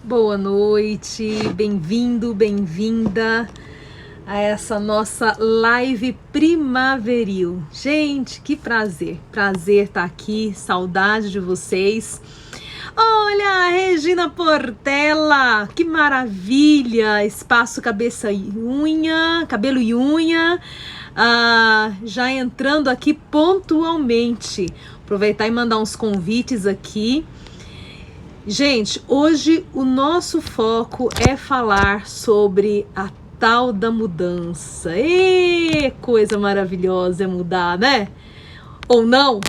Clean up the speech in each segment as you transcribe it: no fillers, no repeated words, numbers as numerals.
Boa noite, bem-vindo, bem-vinda a essa nossa live primaveril. Gente, que prazer estar aqui, saudade de vocês. Olha, a Regina Portela, que maravilha, espaço cabeça e unha, cabelo e unha, já entrando aqui pontualmente. Aproveitar e mandar uns convites aqui. Gente, hoje o nosso foco é falar sobre a tal da mudança. E coisa maravilhosa é mudar, né? Ou não?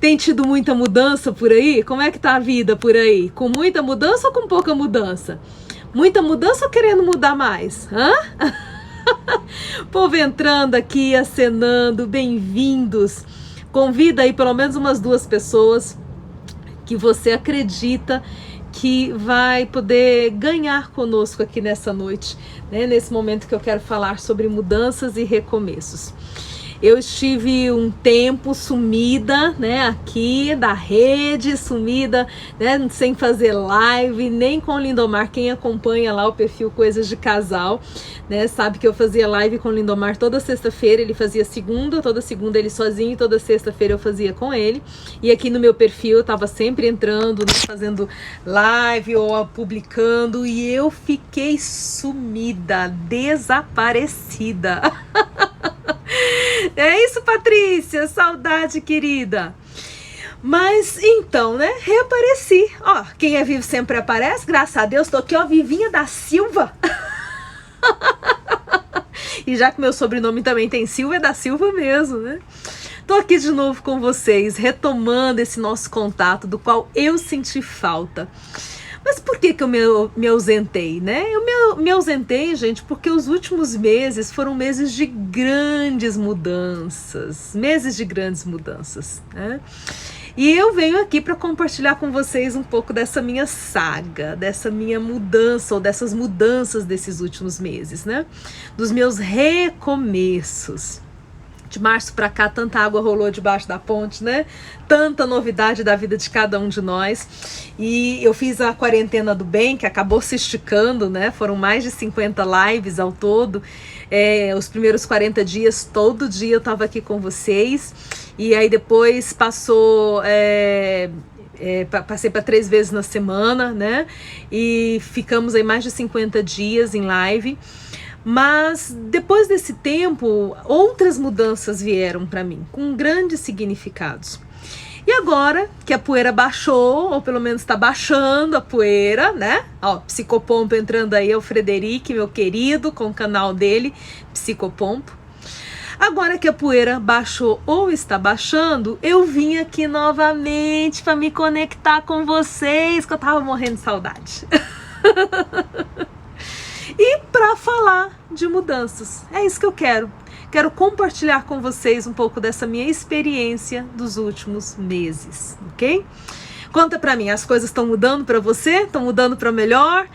Tem tido muita mudança por aí? Como é que tá a vida por aí? Com muita mudança ou com pouca mudança? Muita mudança ou querendo mudar mais? Hã? Povo entrando aqui, acenando, bem-vindos. Convida aí pelo menos umas 2 pessoas que você acredita que vai poder ganhar conosco aqui nessa noite, né? Nesse momento que eu quero falar sobre mudanças e recomeços. Eu estive um tempo sumida, né, aqui da rede, sumida, né, sem fazer live, nem com o Lindomar. Quem acompanha lá o perfil Coisas de Casal, né, sabe que eu fazia live com o Lindomar toda sexta-feira. Ele fazia segunda, toda segunda ele sozinho, toda sexta-feira eu fazia com ele. E aqui no meu perfil eu tava sempre entrando, né, fazendo live ou publicando, e eu fiquei sumida, desaparecida. É isso, Patrícia, saudade, querida. Mas então, né, reapareci. Ó, quem é vivo sempre aparece, graças a Deus. Tô aqui, ó, Vivinha da Silva. E já que meu sobrenome também tem Silva, é da Silva mesmo, né? Tô aqui de novo com vocês, retomando esse nosso contato do qual eu senti falta. Mas por que eu me ausentei, né? Eu me ausentei, gente, porque os últimos meses foram meses de grandes mudanças. Meses de grandes mudanças, né? E eu venho aqui para compartilhar com vocês um pouco dessa minha saga, dessa minha mudança, ou dessas mudanças desses últimos meses, né? Dos meus recomeços. De março para cá, tanta água rolou debaixo da ponte, né? Tanta novidade da vida de cada um de nós. E eu fiz a quarentena do bem, que acabou se esticando, né? Foram mais de 50 lives ao todo. Os primeiros 40 dias, todo dia eu estava aqui com vocês. E aí depois passou... passei para 3 vezes na semana, né? E ficamos aí mais de 50 dias em live. Mas depois desse tempo, outras mudanças vieram para mim, com grandes significados. E agora que a poeira baixou, ou pelo menos está baixando a poeira, né? Ó, Psicopompo entrando aí, é o Frederic, meu querido, com o canal dele, Psicopompo. Agora que a poeira baixou ou está baixando, eu vim aqui novamente para me conectar com vocês, que eu tava morrendo de saudade. E para falar de mudanças, é isso que eu quero. Quero compartilhar com vocês um pouco dessa minha experiência dos últimos meses, ok? Conta pra mim, as coisas estão mudando pra você? Estão mudando pra melhor?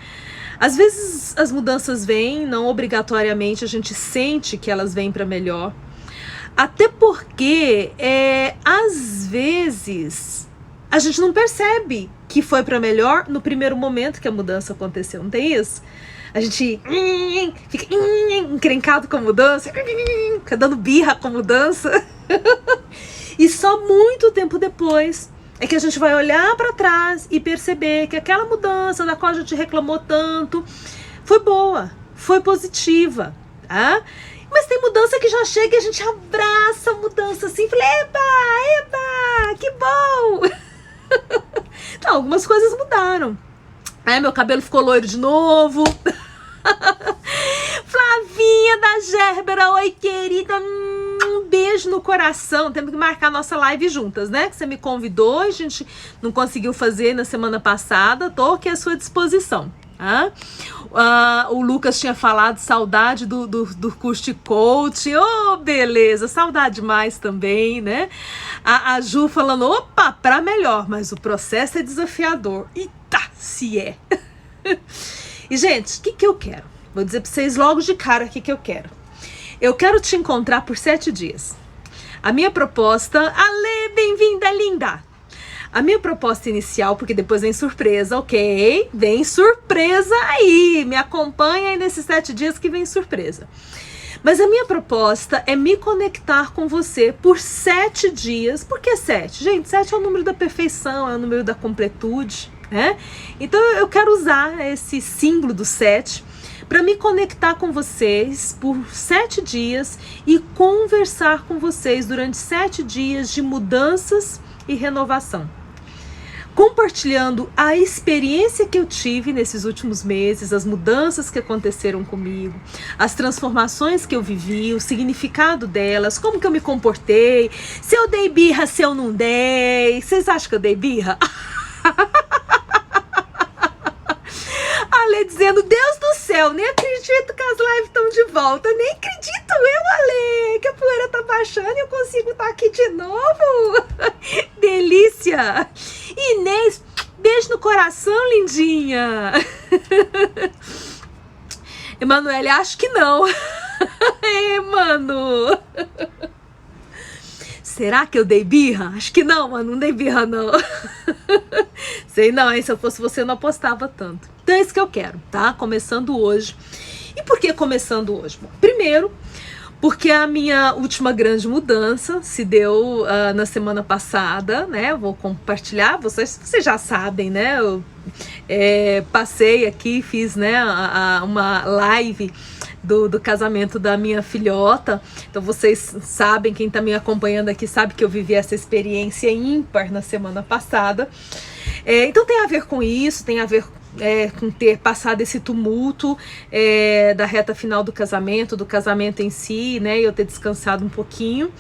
Às vezes as mudanças vêm, não obrigatoriamente a gente sente que elas vêm pra melhor. Até porque, às vezes, a gente não percebe que foi pra melhor no primeiro momento que a mudança aconteceu, não tem isso? A gente fica encrencado com a mudança, fica dando birra com a mudança. E só muito tempo depois é que a gente vai olhar para trás e perceber que aquela mudança da qual a gente reclamou tanto foi boa, foi positiva, tá? Mas tem mudança que já chega e a gente abraça a mudança assim, fala, eba, que bom! Então, algumas coisas mudaram. Meu cabelo ficou loiro de novo. Flavinha da Gérbera, oi querida, um beijo no coração. Temos que marcar nossa live juntas, né? Que você me convidou, a gente não conseguiu fazer na semana passada. Tô aqui à sua disposição. O Lucas tinha falado saudade do curso de coaching. Oh, beleza, saudade demais também, né? A Ju falando, opa, pra melhor, mas o processo é desafiador. Eita, se é. E, gente, o que eu quero? Vou dizer pra vocês logo de cara o que eu quero. Eu quero te encontrar por 7 dias. A minha proposta... Ale, bem-vinda, linda! A minha proposta inicial, porque depois vem surpresa, ok? Vem surpresa aí, me acompanha aí nesses 7 dias que vem surpresa. Mas a minha proposta é me conectar com você por 7 dias. Por que 7? Gente, 7 é o número da perfeição, é o número da completude, né? Então eu quero usar esse símbolo do 7 para me conectar com vocês por 7 dias e conversar com vocês durante 7 dias de mudanças e renovação. Compartilhando a experiência que eu tive nesses últimos meses, as mudanças que aconteceram comigo, as transformações que eu vivi, o significado delas, como que eu me comportei, se eu dei birra, se eu não dei. Vocês acham que eu dei birra? A Lê dizendo, Deus do céu, nem acredito que as lives estão de volta, nem acredito eu, Ale, que a poeira tá baixando e eu consigo estar aqui de novo. Delícia. Inês, beijo no coração, lindinha. Emanuele, acho que não. Mano. Será que eu dei birra? Acho que não, mano, não dei birra não. Sei não, hein? Se eu fosse você, eu não apostava tanto. Então é isso que eu quero, tá? Começando hoje. E por que começando hoje? Bom, primeiro, porque a minha última grande mudança se deu na semana passada, né? Eu vou compartilhar, vocês já sabem, né? Eu passei aqui, fiz, né, uma live do casamento da minha filhota. Então vocês sabem, quem tá me acompanhando aqui sabe que eu vivi essa experiência ímpar na semana passada. Então tem a ver com isso, tem a ver com ter passado esse tumulto da reta final do casamento em si, né, e eu ter descansado um pouquinho.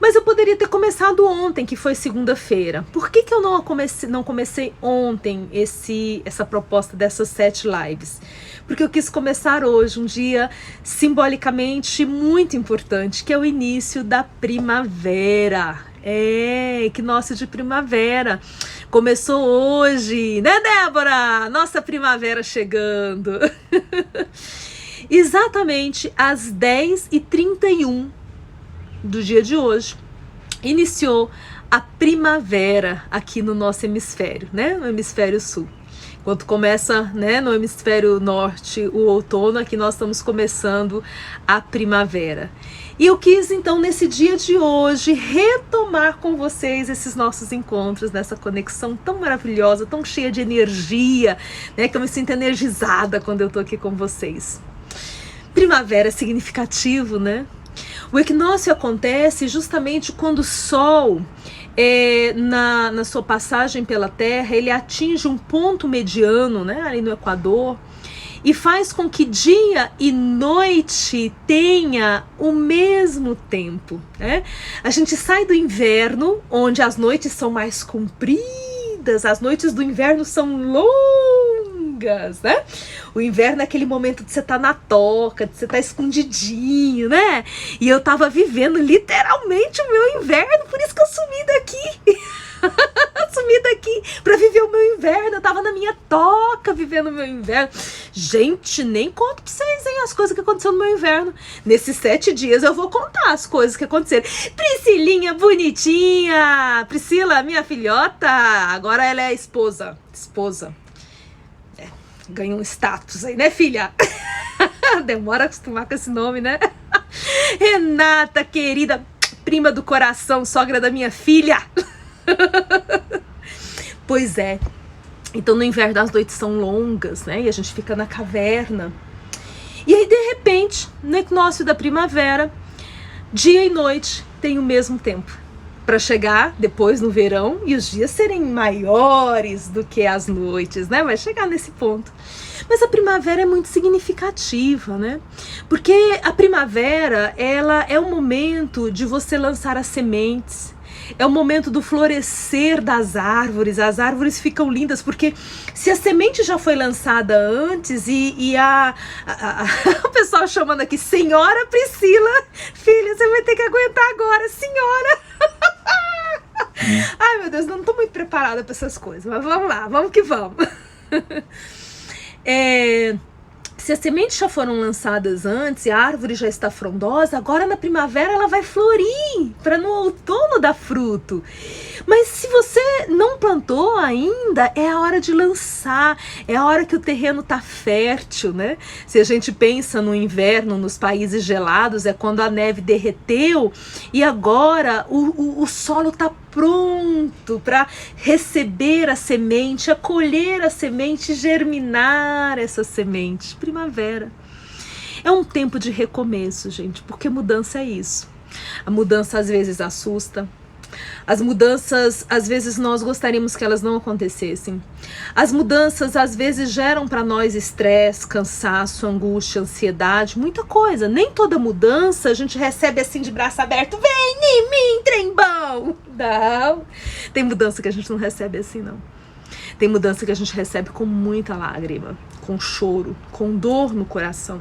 Mas eu poderia ter começado ontem, que foi segunda-feira. Por que eu não comecei ontem essa proposta dessas 7 lives? Porque eu quis começar hoje, um dia simbolicamente muito importante, que é o início da primavera. Equinócio de primavera. Começou hoje, né, Débora? Nossa primavera chegando. Exatamente às 10h31 do dia de hoje, iniciou a primavera aqui no nosso hemisfério, né? No hemisfério sul. Enquanto começa, né, no hemisfério norte o outono, aqui nós estamos começando a primavera. E eu quis, então, nesse dia de hoje, retomar com vocês esses nossos encontros, nessa conexão tão maravilhosa, tão cheia de energia, né, que eu me sinto energizada quando eu tô aqui com vocês. Primavera é significativo, né? O equinócio acontece justamente quando o Sol, na sua passagem pela Terra, ele atinge um ponto mediano, né, ali no Equador, e faz com que dia e noite tenha o mesmo tempo, né? A gente sai do inverno, onde as noites são mais compridas, as noites do inverno são longas, né? O inverno é aquele momento de você estar na toca, de você estar escondidinho, né? E eu tava vivendo literalmente o meu inverno, por isso que eu sumi daqui. Sumi daqui pra viver o meu inverno. Eu tava na minha toca vivendo o meu inverno. Gente, nem conto pra vocês, hein, as coisas que aconteceram no meu inverno. Nesses 7 dias eu vou contar as coisas que aconteceram. Priscilinha bonitinha, Priscila, minha filhota, agora ela é a esposa. Ganhou um status aí, né, filha? Demora a acostumar com esse nome, né? Renata, querida, prima do coração, sogra da minha filha. Pois é. Então no inverno as noites são longas, né? E a gente fica na caverna. E aí, de repente, no equinócio da primavera, dia e noite têm o mesmo tempo. Para chegar depois no verão e os dias serem maiores do que as noites, né? Vai chegar nesse ponto. Mas a primavera é muito significativa, né? Porque a primavera, ela é o momento de você lançar as sementes. É o momento do florescer das árvores. As árvores ficam lindas, porque se a semente já foi lançada antes e o pessoal chamando aqui, Senhora Priscila, filha, você vai ter que aguentar agora, senhora. Ai, meu Deus, não tô muito preparada para essas coisas, mas vamos lá, vamos que vamos. Se as sementes já foram lançadas antes e a árvore já está frondosa, agora na primavera ela vai florir para no outono dar fruto. Mas se você não plantou ainda, é a hora de lançar, é a hora que o terreno está fértil, né? Se a gente pensa no inverno, nos países gelados, é quando a neve derreteu e agora o solo está pronto para receber a semente, acolher a semente, germinar essa semente. Primavera é um tempo de recomeço, gente, porque mudança é isso. A mudança às vezes assusta. As mudanças, às vezes nós gostaríamos que elas não acontecessem. As mudanças, às vezes, geram para nós estresse, cansaço, angústia, ansiedade, muita coisa. Nem toda mudança a gente recebe assim de braço aberto. Vem em mim, trem bom! Não. Tem mudança que a gente não recebe assim, não. Tem mudança que a gente recebe com muita lágrima, com choro, com dor no coração.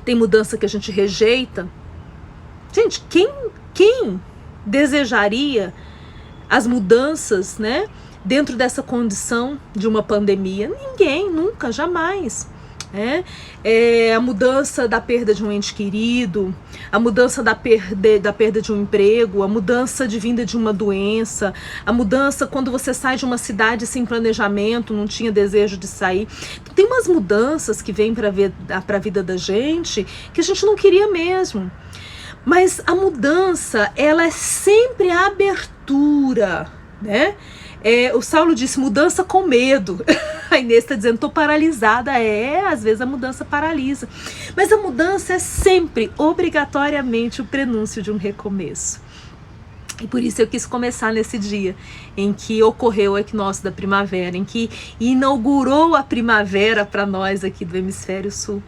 Tem mudança que a gente rejeita. Gente, quem desejaria as mudanças, né, dentro dessa condição de uma pandemia? Ninguém, nunca, jamais. A mudança da perda de um ente querido, a mudança da perda de um emprego, a mudança de vinda de uma doença, a mudança quando você sai de uma cidade sem planejamento, não tinha desejo de sair. Tem umas mudanças que vêm para a vida da gente que a gente não queria mesmo. Mas a mudança, ela é sempre a abertura, né? O Saulo disse, mudança com medo. A Inês está dizendo, estou paralisada. Às vezes a mudança paralisa. Mas a mudança é sempre, obrigatoriamente, o prenúncio de um recomeço. E por isso eu quis começar nesse dia em que ocorreu o equinócio da primavera, em que inaugurou a primavera para nós aqui do Hemisfério Sul.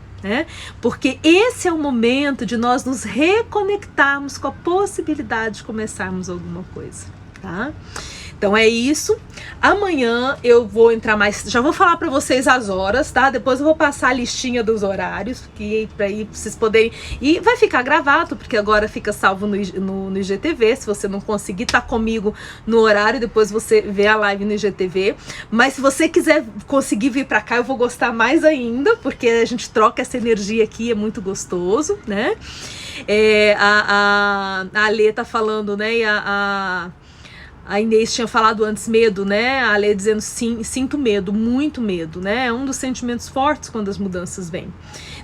Porque esse é o momento de nós nos reconectarmos com a possibilidade de começarmos alguma coisa, tá? Então é isso. Amanhã eu vou entrar mais, já vou falar para vocês as horas, tá? Depois eu vou passar a listinha dos horários, que para aí vocês poderem, e vai ficar gravado, porque agora fica salvo no IGTV. Se você não conseguir estar comigo no horário, depois você vê a live no IGTV. Mas se você quiser conseguir vir para cá, eu vou gostar mais ainda, porque a gente troca essa energia aqui, é muito gostoso, né? A Alê tá falando, né? E a Inês tinha falado antes, medo, né? A Alê dizendo sim, sinto medo, muito medo, né? É um dos sentimentos fortes quando as mudanças vêm.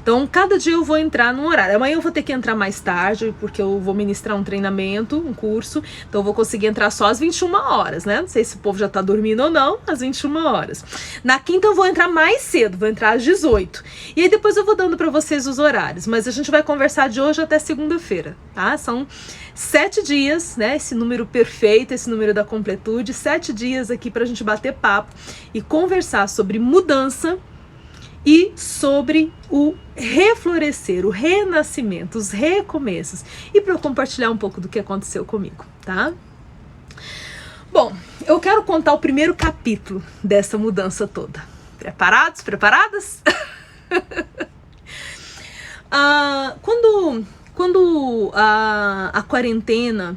Então, cada dia eu vou entrar num horário. Amanhã eu vou ter que entrar mais tarde, porque eu vou ministrar um treinamento, um curso. Então, eu vou conseguir entrar só às 21 horas, né? Não sei se o povo já tá dormindo ou não, às 21 horas. Na quinta eu vou entrar mais cedo, vou entrar às 18. E aí depois eu vou dando para vocês os horários. Mas a gente vai conversar de hoje até segunda-feira, tá? São 7 dias, né? Esse número perfeito, esse número da completude. 7 dias aqui pra gente bater papo e conversar sobre mudança e sobre o reflorescer, o renascimento, os recomeços. E para eu compartilhar um pouco do que aconteceu comigo, tá? Bom, eu quero contar o primeiro capítulo dessa mudança toda. Preparados? Preparadas? Quando a quarentena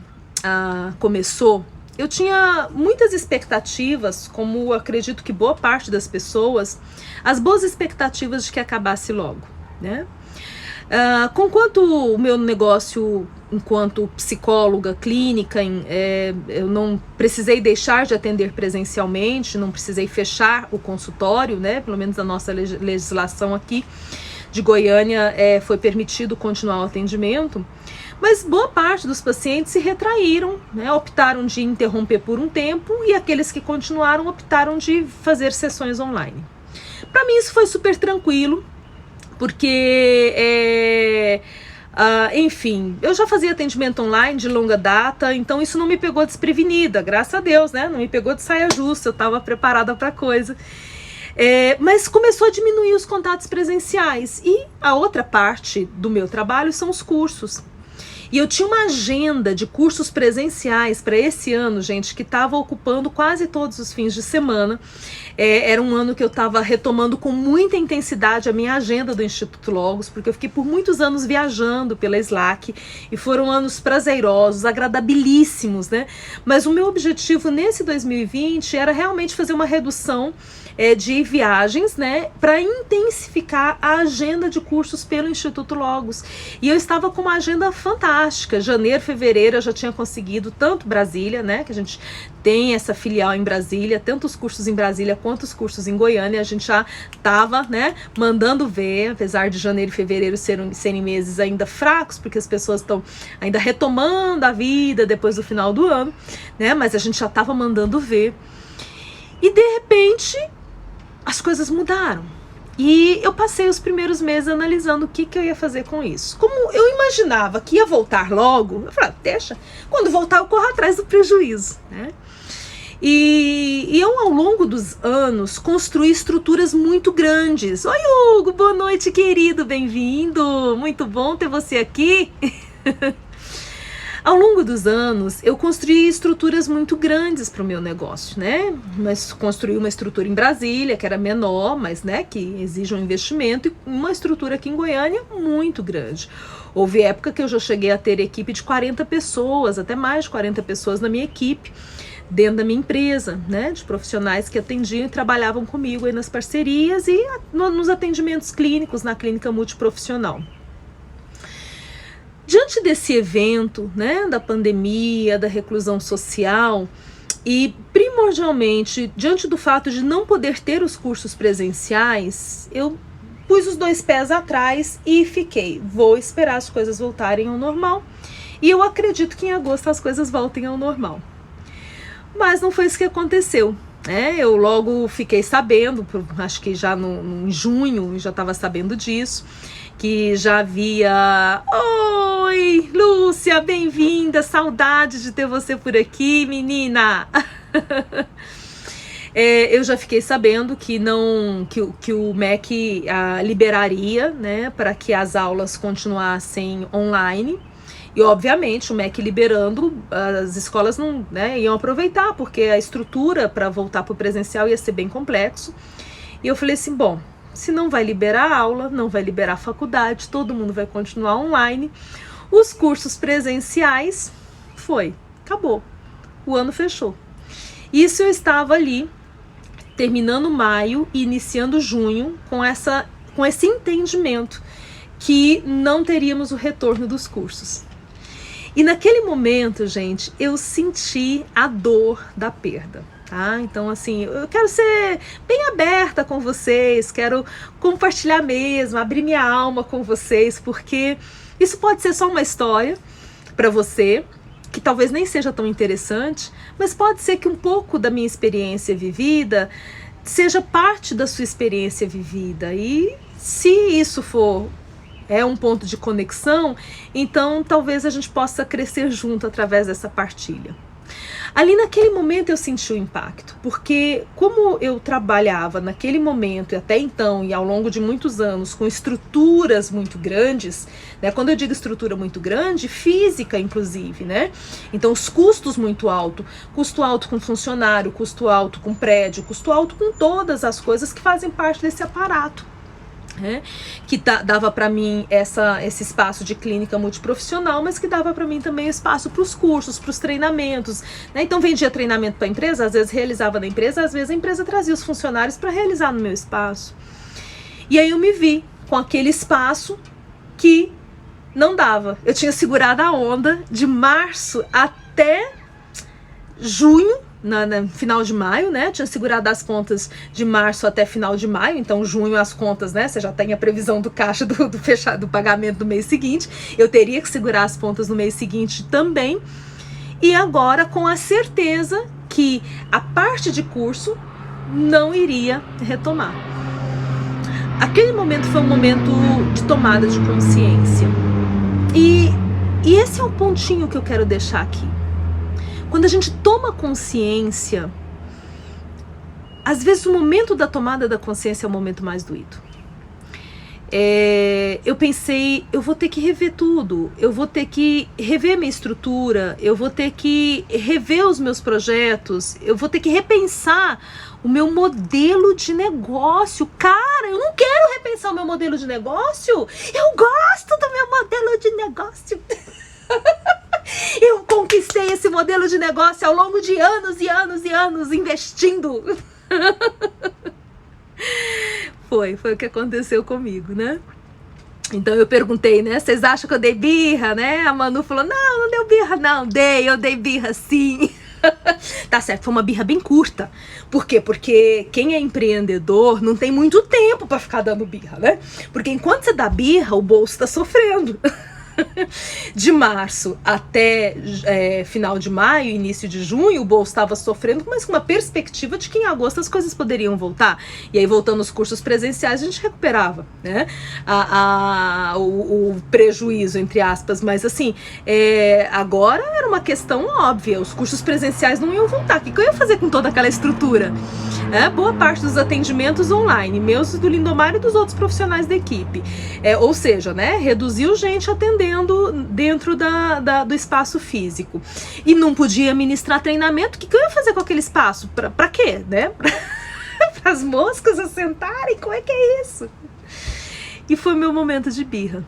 começou, eu tinha muitas expectativas, como acredito que boa parte das pessoas, as boas expectativas de que acabasse logo, né? Conquanto o meu negócio enquanto psicóloga clínica, eu não precisei deixar de atender presencialmente, não precisei fechar o consultório, né? Pelo menos a nossa legislação aqui de Goiânia foi permitido continuar o atendimento. Mas boa parte dos pacientes se retraíram, né, optaram de interromper por um tempo, e aqueles que continuaram optaram de fazer sessões online. Para mim isso foi super tranquilo, porque, enfim, eu já fazia atendimento online de longa data, então isso não me pegou desprevenida, graças a Deus, né? Não me pegou de saia justa, eu estava preparada para a coisa. Mas começou a diminuir os contatos presenciais, e a outra parte do meu trabalho são os cursos. E eu tinha uma agenda de cursos presenciais para esse ano, gente, que estava ocupando quase todos os fins de semana. Era um ano que eu estava retomando com muita intensidade a minha agenda do Instituto Logos, porque eu fiquei por muitos anos viajando pela Slack e foram anos prazerosos, agradabilíssimos, né? Mas o meu objetivo nesse 2020 era realmente fazer uma redução de viagens, né, para intensificar a agenda de cursos pelo Instituto Logos. E eu estava com uma agenda fantástica. Janeiro, fevereiro eu já tinha conseguido tanto Brasília, né, que a gente tem essa filial em Brasília, tanto os cursos em Brasília quanto os cursos em Goiânia, a gente já estava, né, mandando ver, apesar de janeiro e fevereiro serem meses ainda fracos, porque as pessoas estão ainda retomando a vida depois do final do ano, né, mas a gente já estava mandando ver. E de repente as coisas mudaram. E eu passei os primeiros meses analisando o que eu ia fazer com isso. Como eu imaginava que ia voltar logo, eu falei, deixa, quando voltar eu corro atrás do prejuízo, né? E eu, ao longo dos anos, construí estruturas muito grandes. Oi, Hugo, boa noite, querido, bem-vindo. Muito bom ter você aqui. Ao longo dos anos, eu construí estruturas muito grandes para o meu negócio, né? Mas construí uma estrutura em Brasília, que era menor, mas, né, que exige um investimento, e uma estrutura aqui em Goiânia muito grande. Houve época que eu já cheguei a ter equipe de 40 pessoas, até mais de 40 pessoas na minha equipe, dentro da minha empresa, né, de profissionais que atendiam e trabalhavam comigo aí nas parcerias e nos atendimentos clínicos, na clínica multiprofissional. Diante desse evento, né, da pandemia, da reclusão social e primordialmente diante do fato de não poder ter os cursos presenciais, eu pus os dois pés atrás e vou esperar as coisas voltarem ao normal e eu acredito que em agosto as coisas voltem ao normal. Mas não foi isso que aconteceu. Eu logo fiquei sabendo, acho que já em junho já estava sabendo disso, que já havia... Oi, Lúcia, bem-vinda, saudade de ter você por aqui, menina! Eu já fiquei sabendo que o MEC liberaria, né, para que as aulas continuassem online. E, obviamente, o MEC liberando, as escolas não, né, iam aproveitar, porque a estrutura para voltar para o presencial ia ser bem complexo. E eu falei assim, bom, se não vai liberar a aula, não vai liberar a faculdade, todo mundo vai continuar online. Os cursos presenciais, acabou. O ano fechou. Isso eu estava ali, terminando maio e iniciando junho, com esse entendimento que não teríamos o retorno dos cursos. E naquele momento, gente, eu senti a dor da perda. Tá? Então, assim, eu quero ser bem aberta com vocês, quero compartilhar mesmo, abrir minha alma com vocês, porque isso pode ser só uma história para você, que talvez nem seja tão interessante, mas pode ser que um pouco da minha experiência vivida seja parte da sua experiência vivida. E se isso for um ponto de conexão, então talvez a gente possa crescer junto através dessa partilha. Ali naquele momento eu senti o impacto, porque como eu trabalhava naquele momento e até então e ao longo de muitos anos com estruturas muito grandes, né, quando eu digo estrutura muito grande, física inclusive, né, então os custos muito alto, custo alto com funcionário, custo alto com prédio, custo alto com todas as coisas que fazem parte desse aparato. Que dava para mim esse espaço de clínica multiprofissional, mas que dava para mim também espaço para os cursos, para os treinamentos, né? Então vendia treinamento para a empresa, às vezes realizava na empresa, às vezes a empresa trazia os funcionários para realizar no meu espaço. E aí eu me vi com aquele espaço que não dava. Eu tinha segurado a onda de março até junho, no final de maio, né? Tinha segurado as contas de março até final de maio, então junho as contas, né? Você já tem a previsão do caixa do pagamento do mês seguinte. Eu teria que segurar as pontas no mês seguinte também. E agora com a certeza que a parte de curso não iria retomar. Aquele momento foi um momento de tomada de consciência. E esse é o pontinho que eu quero deixar aqui. Quando a gente toma consciência, às vezes o momento da tomada da consciência é o momento mais doído. eu pensei, eu vou ter que rever tudo, eu vou ter que rever minha estrutura, eu vou ter que rever os meus projetos, eu vou ter que repensar o meu modelo de negócio. Cara, eu não quero repensar o meu modelo de negócio, eu gosto do meu modelo de negócio. Eu conquistei esse modelo de negócio ao longo de anos e anos e anos investindo. Foi o que aconteceu comigo, né? Então eu perguntei, né? Vocês acham que eu dei birra, né? A Manu falou, não deu birra, não. Eu dei birra sim. Tá certo, foi uma birra bem curta. Por quê? Porque quem é empreendedor não tem muito tempo pra ficar dando birra, né? Porque enquanto você dá birra, o bolso tá sofrendo. De março até final de maio, início de junho, o bolso estava sofrendo, mas com uma perspectiva de que em agosto as coisas poderiam voltar. E aí, voltando aos cursos presenciais, a gente recuperava, né? O prejuízo, entre aspas. Mas assim, agora era uma questão óbvia. Os cursos presenciais não iam voltar. O que eu ia fazer com toda aquela estrutura? Boa parte dos atendimentos online, meus, do Lindomar e dos outros profissionais da equipe. Ou seja, né, reduziu gente atendendo dentro do espaço físico. E não podia ministrar treinamento. O que eu ia fazer com aquele espaço? Pra quê? Né? Para as moscas assentarem? Como é que é isso? E foi meu momento de birra.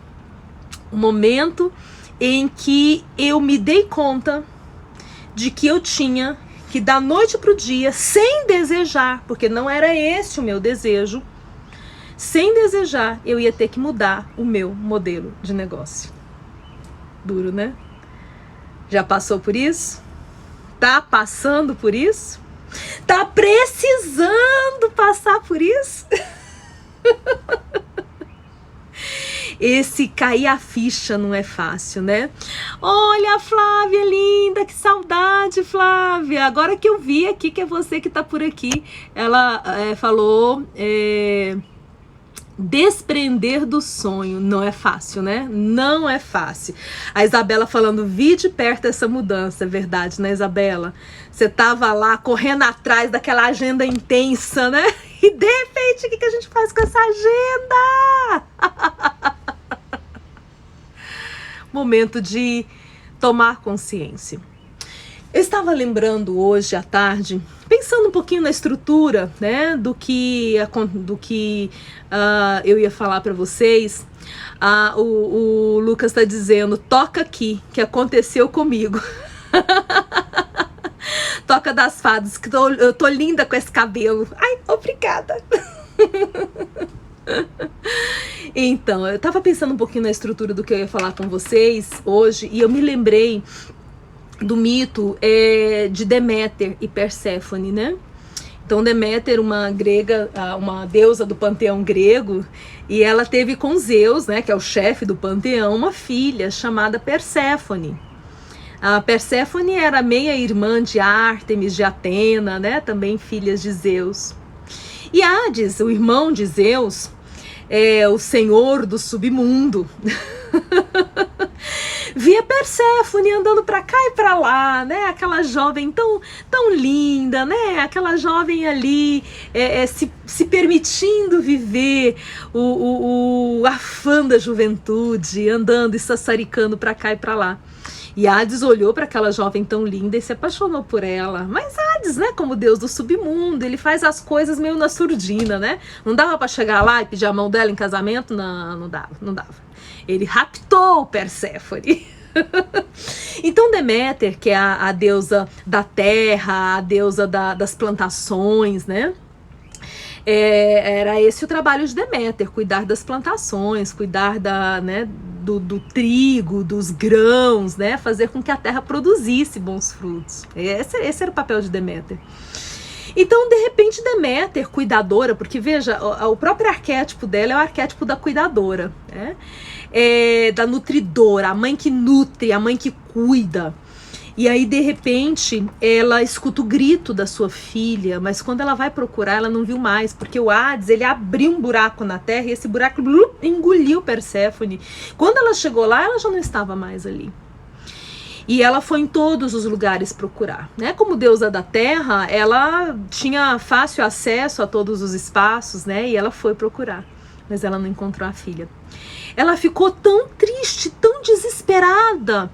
Um momento em que eu me dei conta de que eu tinha que da noite pro dia, sem desejar, porque não era esse o meu desejo, sem desejar, eu ia ter que mudar o meu modelo de negócio. Duro, né? Já passou por isso? Tá passando por isso? Tá precisando passar por isso? Esse cair a ficha não é fácil, né? Olha a Flávia linda, que saudade, Flávia. Agora que eu vi aqui que é você que tá por aqui. Ela falou... desprender do sonho não é fácil, né? Não é fácil. A Isabela falando, vi de perto essa mudança. É verdade, né, Isabela? Você tava lá correndo atrás daquela agenda intensa, né? E de repente, o que a gente faz com essa agenda? Momento de tomar consciência. Eu estava lembrando hoje à tarde, pensando um pouquinho na estrutura, né, do que eu ia falar para vocês. O Lucas está dizendo, toca aqui, que aconteceu comigo. Toca das fadas, que eu tô linda com esse cabelo. Ai, obrigada. Então, eu tava pensando um pouquinho na estrutura do que eu ia falar com vocês hoje, e eu me lembrei do mito de Deméter e Perséfone, né? Então Deméter, uma grega, uma deusa do panteão grego, e ela teve com Zeus, né, que é o chefe do panteão, uma filha chamada Perséfone. A Perséfone era meia-irmã de Ártemis, de Atena, né, também filhas de Zeus. E Hades, o irmão de Zeus, é o senhor do submundo. Via Perséfone andando pra cá e pra lá, né? Aquela jovem tão linda, né? Aquela jovem ali se permitindo viver o afã da juventude, andando e sassaricando pra cá e pra lá. E Hades olhou para aquela jovem tão linda e se apaixonou por ela. Mas Hades, né, como deus do submundo, ele faz as coisas meio na surdina, né? Não dava para chegar lá e pedir a mão dela em casamento? Não dava. Ele raptou Perséfone. Então Deméter, que é a deusa da terra, a deusa das plantações, né? Era esse o trabalho de Deméter, cuidar das plantações, cuidar do trigo, dos grãos, né? Fazer com que a terra produzisse bons frutos. Esse era o papel de Deméter. Então, de repente, Deméter, cuidadora, porque veja, o próprio arquétipo dela é o arquétipo da cuidadora, né? Da nutridora, a mãe que nutre, a mãe que cuida. E aí, de repente, ela escuta o grito da sua filha, mas quando ela vai procurar, ela não viu mais, porque o Hades, ele abriu um buraco na terra e esse buraco engoliu Perséfone. Quando ela chegou lá, ela já não estava mais ali. E ela foi em todos os lugares procurar, né? Como deusa da terra, ela tinha fácil acesso a todos os espaços, né? E ela foi procurar. mas ela não encontrou a filha. Ela ficou tão triste, tão desesperada,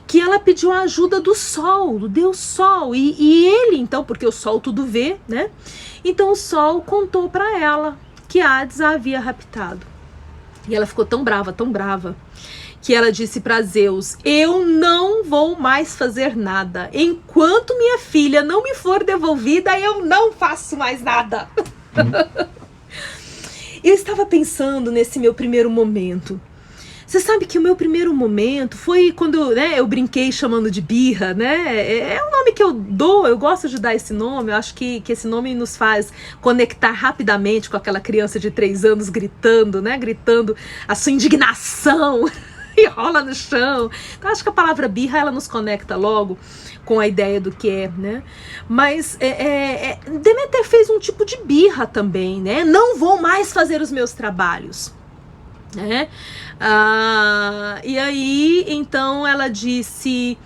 que ela pediu a ajuda do Sol, do Deus Sol. E ele, então, porque o Sol tudo vê, né? Então o Sol contou para ela que Hades a havia raptado. E ela ficou tão brava, que ela disse para Zeus: eu não vou mais fazer nada. Enquanto minha filha não me for devolvida, eu não faço mais nada. Eu estava pensando nesse meu primeiro momento. Você sabe que o meu primeiro momento foi quando, né, eu brinquei chamando de birra, né? É um nome que eu dou, eu gosto de dar esse nome. Eu acho que esse nome nos faz conectar rapidamente com aquela criança de 3 anos gritando, né? Gritando a sua indignação e rola no chão. Eu acho que a palavra birra, ela nos conecta logo com a ideia do que é, né? Mas Deméter fez um tipo de birra também, né? Não vou mais fazer os meus trabalhos. E aí, então ela disse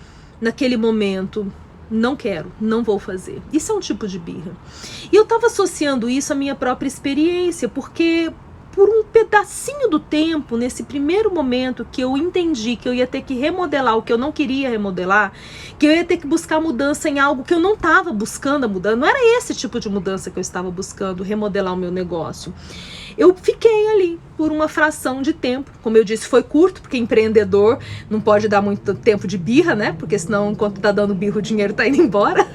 naquele momento: não quero, não vou fazer. Isso é um tipo de birra. E eu estava associando isso à minha própria experiência, porque por um pedacinho do tempo, nesse primeiro momento que eu entendi que eu ia ter que remodelar o que eu não queria remodelar, que eu ia ter que buscar mudança em algo que eu não estava buscando a mudança, não era esse tipo de mudança que eu estava buscando, remodelar o meu negócio. Eu fiquei ali por uma fração de tempo, como eu disse, foi curto, porque empreendedor não pode dar muito tempo de birra, né? Porque senão, enquanto tá dando birra, o dinheiro tá indo embora.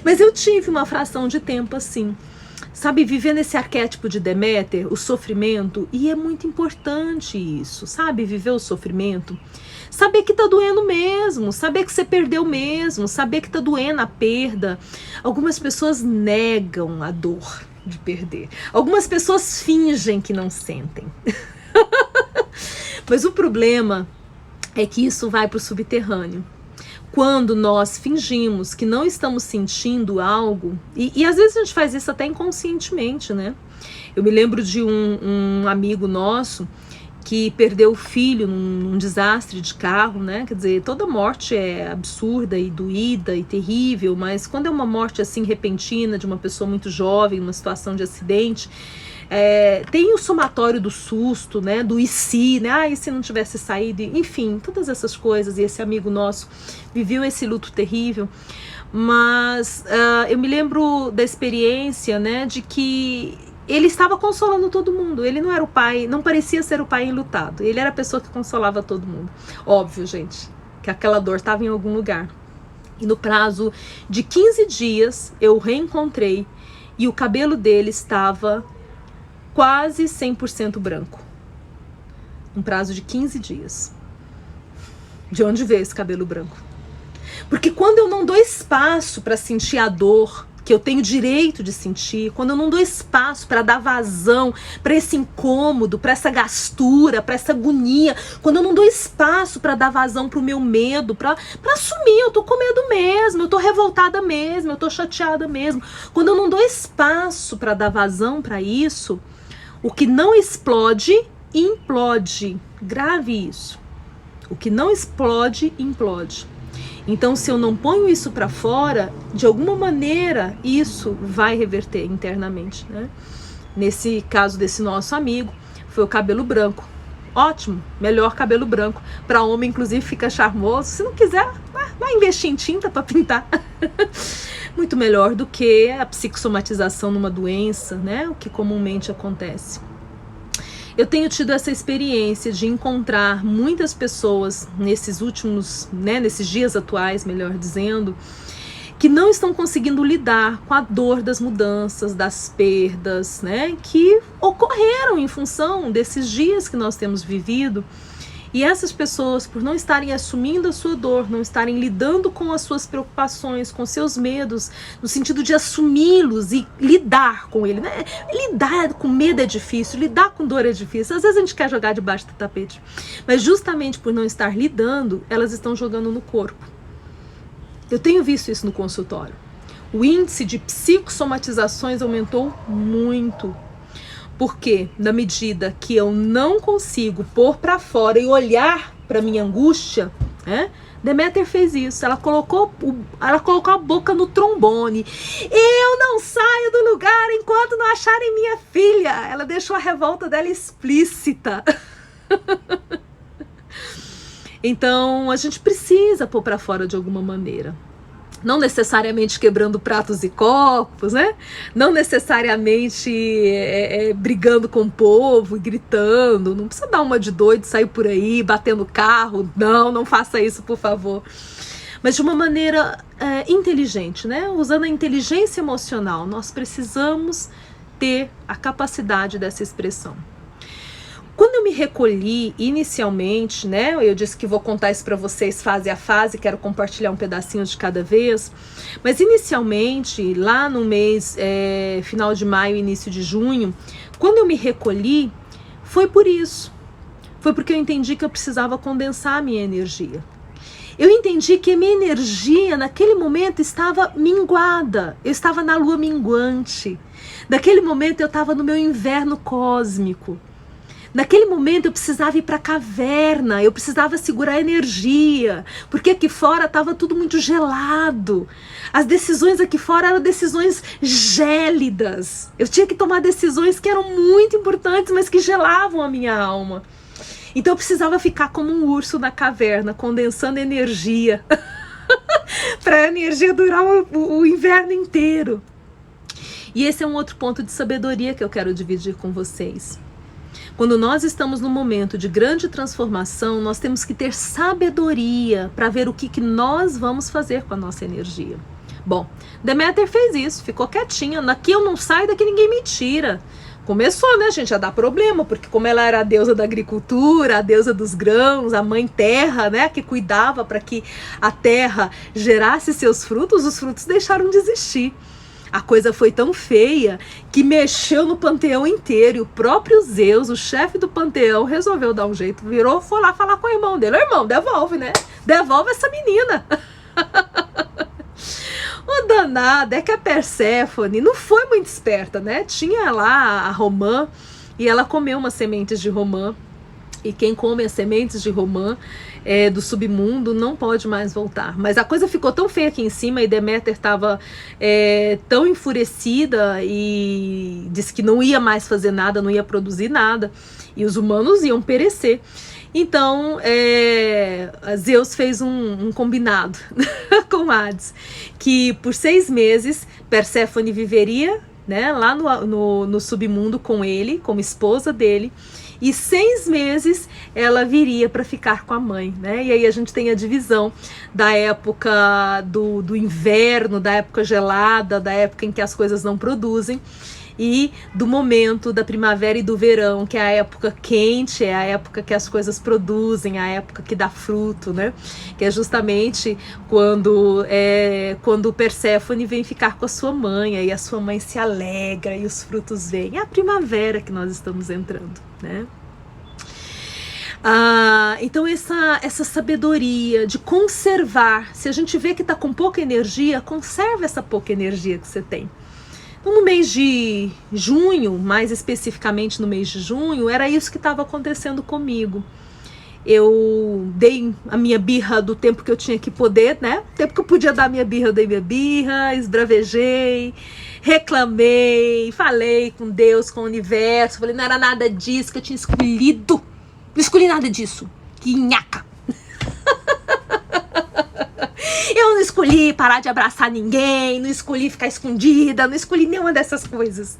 Mas eu tive uma fração de tempo assim. Sabe, viver nesse arquétipo de Deméter, o sofrimento, e é muito importante isso, sabe? Viver o sofrimento, saber que tá doendo mesmo, saber que você perdeu mesmo, saber que tá doendo a perda. Algumas pessoas negam a dor de perder. Algumas pessoas fingem que não sentem. Mas o problema é que isso vai para o subterrâneo. Quando nós fingimos que não estamos sentindo algo, e às vezes a gente faz isso até inconscientemente, né? Eu me lembro de um amigo nosso que perdeu o filho num desastre de carro, né? Quer dizer, toda morte é absurda e doída e terrível, mas quando é uma morte assim repentina de uma pessoa muito jovem, numa situação de acidente, tem o somatório do susto, né? Do e se, né? E se não tivesse saído? Enfim, todas essas coisas. E esse amigo nosso viveu esse luto terrível. Mas eu me lembro da experiência, né? De que ele estava consolando todo mundo. Ele não era o pai, não parecia ser o pai enlutado. Ele era a pessoa que consolava todo mundo. Óbvio, gente, que aquela dor estava em algum lugar. E no prazo de 15 dias, eu o reencontrei e o cabelo dele estava quase 100% branco. Um prazo de 15 dias. De onde veio esse cabelo branco? Porque quando eu não dou espaço para sentir a dor que eu tenho direito de sentir, quando eu não dou espaço para dar vazão para esse incômodo, para essa gastura, para essa agonia, quando eu não dou espaço para dar vazão para o meu medo, para assumir, eu tô com medo mesmo, eu tô revoltada mesmo, eu tô chateada mesmo, quando eu não dou espaço para dar vazão para isso, o que não explode, implode. Grave isso. O que não explode, implode. Então, se eu não ponho isso para fora, de alguma maneira, isso vai reverter internamente, né? Nesse caso desse nosso amigo, foi o cabelo branco. Ótimo, melhor cabelo branco. Para homem, inclusive, fica charmoso. Se não quiser, vai investir em tinta para pintar. Muito melhor do que a psicossomatização numa doença, né? O que comumente acontece. Eu tenho tido essa experiência de encontrar muitas pessoas nesses últimos, né, nesses dias atuais, melhor dizendo, que não estão conseguindo lidar com a dor das mudanças, das perdas, né, que ocorreram em função desses dias que nós temos vivido. E essas pessoas, por não estarem assumindo a sua dor, não estarem lidando com as suas preocupações, com seus medos, no sentido de assumi-los e lidar com ele, né? Lidar com medo é difícil, lidar com dor é difícil. Às vezes a gente quer jogar debaixo do tapete. Mas justamente por não estar lidando, elas estão jogando no corpo. Eu tenho visto isso no consultório. O índice de psicossomatizações aumentou muito. Porque na medida que eu não consigo pôr para fora e olhar para minha angústia, né? Deméter fez isso. Ela colocou a boca no trombone. Eu não saio do lugar enquanto não acharem minha filha. Ela deixou a revolta dela explícita. Então, a gente precisa pôr para fora de alguma maneira. Não necessariamente quebrando pratos e copos, né? Não necessariamente brigando com o povo e gritando. Não precisa dar uma de doido, sair por aí, batendo carro. Não faça isso, por favor. Mas de uma maneira inteligente, né? Usando a inteligência emocional. Nós precisamos ter a capacidade dessa expressão. Quando eu me recolhi inicialmente, né, eu disse que vou contar isso para vocês fase a fase, quero compartilhar um pedacinho de cada vez, mas inicialmente, lá no mês, final de maio, início de junho, quando eu me recolhi, foi por isso. Foi porque eu entendi que eu precisava condensar a minha energia. Eu entendi que a minha energia naquele momento estava minguada, eu estava na lua minguante. Naquele momento eu estava no meu inverno cósmico. Naquele momento eu precisava ir para a caverna, eu precisava segurar a energia, porque aqui fora estava tudo muito gelado. As decisões aqui fora eram decisões gélidas. Eu tinha que tomar decisões que eram muito importantes, mas que gelavam a minha alma. Então eu precisava ficar como um urso na caverna, condensando energia, para a energia durar o inverno inteiro. E esse é um outro ponto de sabedoria que eu quero dividir com vocês. Quando nós estamos num momento de grande transformação, nós temos que ter sabedoria para ver o que nós vamos fazer com a nossa energia. Bom, Deméter fez isso, ficou quietinha. Daqui eu não saio, daqui ninguém me tira. Começou, né, gente, a dar problema, porque como ela era a deusa da agricultura, a deusa dos grãos, a mãe terra, né, que cuidava para que a terra gerasse seus frutos, os frutos deixaram de existir. A coisa foi tão feia que mexeu no panteão inteiro. E o próprio Zeus, o chefe do panteão, resolveu dar um jeito. Foi lá falar com o irmão dele. Ô, irmão, devolve, né? Devolve essa menina. O danado é que a Perséfone não foi muito esperta, né? Tinha lá a romã e ela comeu umas sementes de romã. E quem come as sementes de romã do submundo não pode mais voltar. Mas a coisa ficou tão feia aqui em cima e Deméter estava tão enfurecida e disse que não ia mais fazer nada, não ia produzir nada. E os humanos iam perecer. Então, Zeus fez um combinado com Hades, que por 6 meses Perséfone viveria, né, lá no submundo com ele, como esposa dele, e 6 meses ela viria para ficar com a mãe, né? E aí a gente tem a divisão da época do inverno, da época gelada, da época em que as coisas não produzem, e do momento da primavera e do verão, que é a época quente, é a época que as coisas produzem, a época que dá fruto, né? Que é justamente quando Perséfone vem ficar com a sua mãe, e a sua mãe se alegra e os frutos vêm. É a primavera que nós estamos entrando, né? Então essa sabedoria de conservar, se a gente vê que está com pouca energia, conserva essa pouca energia que você tem. No mês de junho, mais especificamente no mês de junho, era isso que estava acontecendo comigo. Eu dei a minha birra do tempo que eu tinha que poder, né? O tempo que eu podia dar minha birra, eu dei minha birra, esbravejei, reclamei, falei com Deus, com o universo, falei, não era nada disso que eu tinha escolhido. Não escolhi nada disso. Que nhaca. Eu não escolhi parar de abraçar ninguém, não escolhi ficar escondida, não escolhi nenhuma dessas coisas.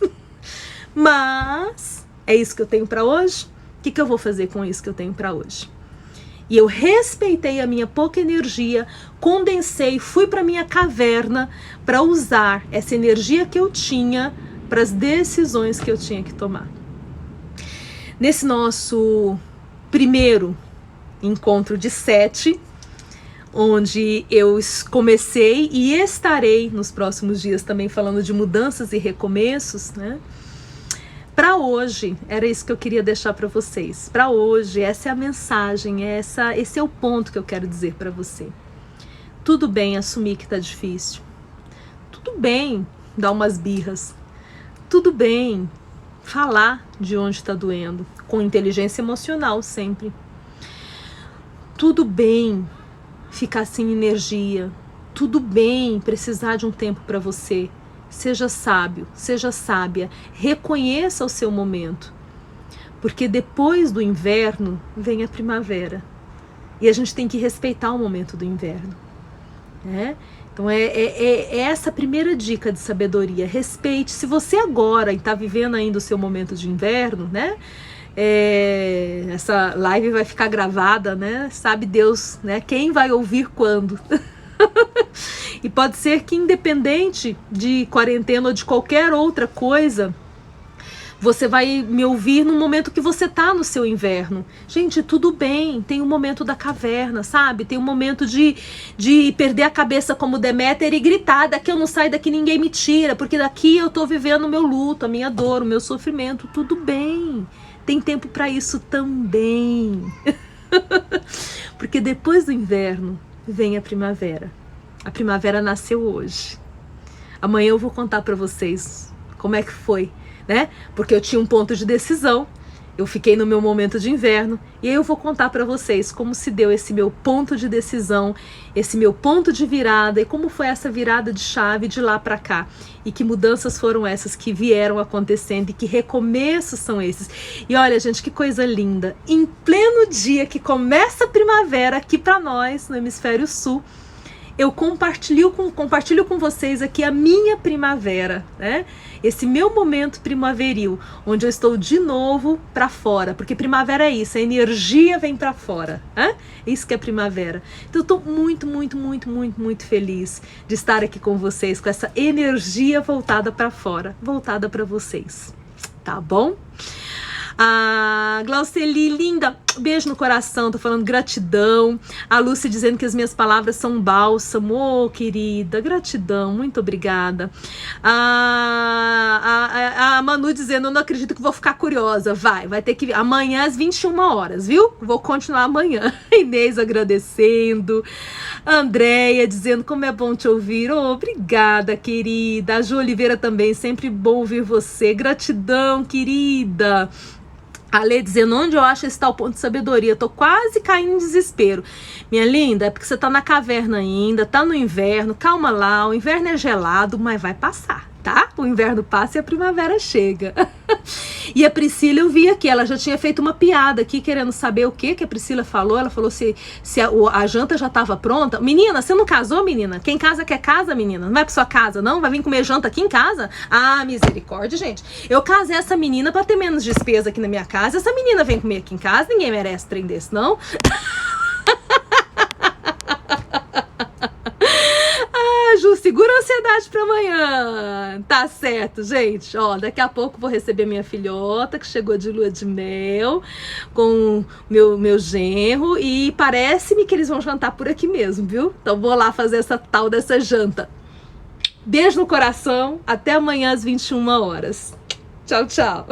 Mas é isso que eu tenho para hoje. O que eu vou fazer com isso que eu tenho para hoje? E eu respeitei a minha pouca energia, condensei, fui para minha caverna para usar essa energia que eu tinha para as decisões que eu tinha que tomar. Nesse nosso primeiro encontro de 7, onde eu comecei e estarei nos próximos dias também falando de mudanças e recomeços, né? Para hoje, era isso que eu queria deixar para vocês. Para hoje, essa é a mensagem, esse é o ponto que eu quero dizer para você. Tudo bem assumir que tá difícil. Tudo bem dar umas birras. Tudo bem falar de onde está doendo, com inteligência emocional sempre. Tudo bem ficar sem energia. Tudo bem precisar de um tempo para você seja sábio, seja sábia, reconheça o seu momento, porque depois do inverno vem a primavera, e a gente tem que respeitar o momento do inverno, né? Então é essa a primeira dica de sabedoria, respeite. Se você agora está vivendo ainda o seu momento de inverno, né? Essa live vai ficar gravada, né? Sabe Deus, né? Quem vai ouvir quando? E pode ser que, independente de quarentena ou de qualquer outra coisa, você vai me ouvir no momento que você tá no seu inverno. Gente, tudo bem, tem um momento da caverna, sabe? Tem um momento de perder a cabeça como Deméter e gritar: daqui eu não saio, daqui ninguém me tira, porque daqui eu tô vivendo o meu luto, a minha dor, o meu sofrimento. Tudo bem, tem tempo para isso também. Porque depois do inverno vem a primavera. A primavera nasceu hoje. Amanhã eu vou contar para vocês como é que foi, né? Porque eu tinha um ponto de decisão, eu fiquei no meu momento de inverno, e aí eu vou contar para vocês como se deu esse meu ponto de decisão, esse meu ponto de virada, e como foi essa virada de chave de lá para cá, e que mudanças foram essas que vieram acontecendo, e que recomeços são esses. E olha, gente, que coisa linda, em pleno dia que começa a primavera aqui para nós, no hemisfério sul, eu compartilho com vocês aqui a minha primavera, né? Esse meu momento primaveril, onde eu estou de novo para fora, porque primavera é isso, a energia vem para fora, né? Isso que é primavera. Então eu estou muito, muito, muito, muito, muito feliz de estar aqui com vocês, com essa energia voltada para fora, voltada para vocês, tá bom? A Glauceli, linda, beijo no coração, tô falando gratidão. A Lúcia dizendo que as minhas palavras são bálsamo, oh, querida, gratidão, muito obrigada. A Manu dizendo: eu não acredito que vou ficar curiosa. Vai ter que vir amanhã às 21 horas, viu? Vou continuar amanhã. Inês agradecendo. A Andréia dizendo: como é bom te ouvir. Oh, obrigada, querida. A Ju Oliveira também, sempre bom ouvir você. Gratidão, querida. A Lê dizendo: onde eu acho esse tal ponto de sabedoria? Tô quase caindo em desespero. Minha linda, é porque você tá na caverna ainda, tá no inverno, calma lá, o inverno é gelado, mas vai passar, tá? O inverno passa e a primavera chega. E a Priscila, eu vi aqui, ela já tinha feito uma piada aqui, querendo saber o que a Priscila falou. Ela falou se a janta já estava pronta. Menina, você não casou, menina? Quem casa quer casa, menina. Não vai pra sua casa, não? Vai vir comer janta aqui em casa? Ah, misericórdia, gente. Eu casei essa menina pra ter menos despesa aqui na minha casa. Essa menina vem comer aqui em casa, ninguém merece trem desse, não? Ju, segura a ansiedade para amanhã. Tá certo, gente. Ó, daqui a pouco vou receber minha filhota, que chegou de lua de mel, com meu genro, e parece-me que eles vão jantar por aqui mesmo, viu? Então vou lá fazer essa tal dessa janta. Beijo no coração. Até amanhã às 21 horas. Tchau, tchau.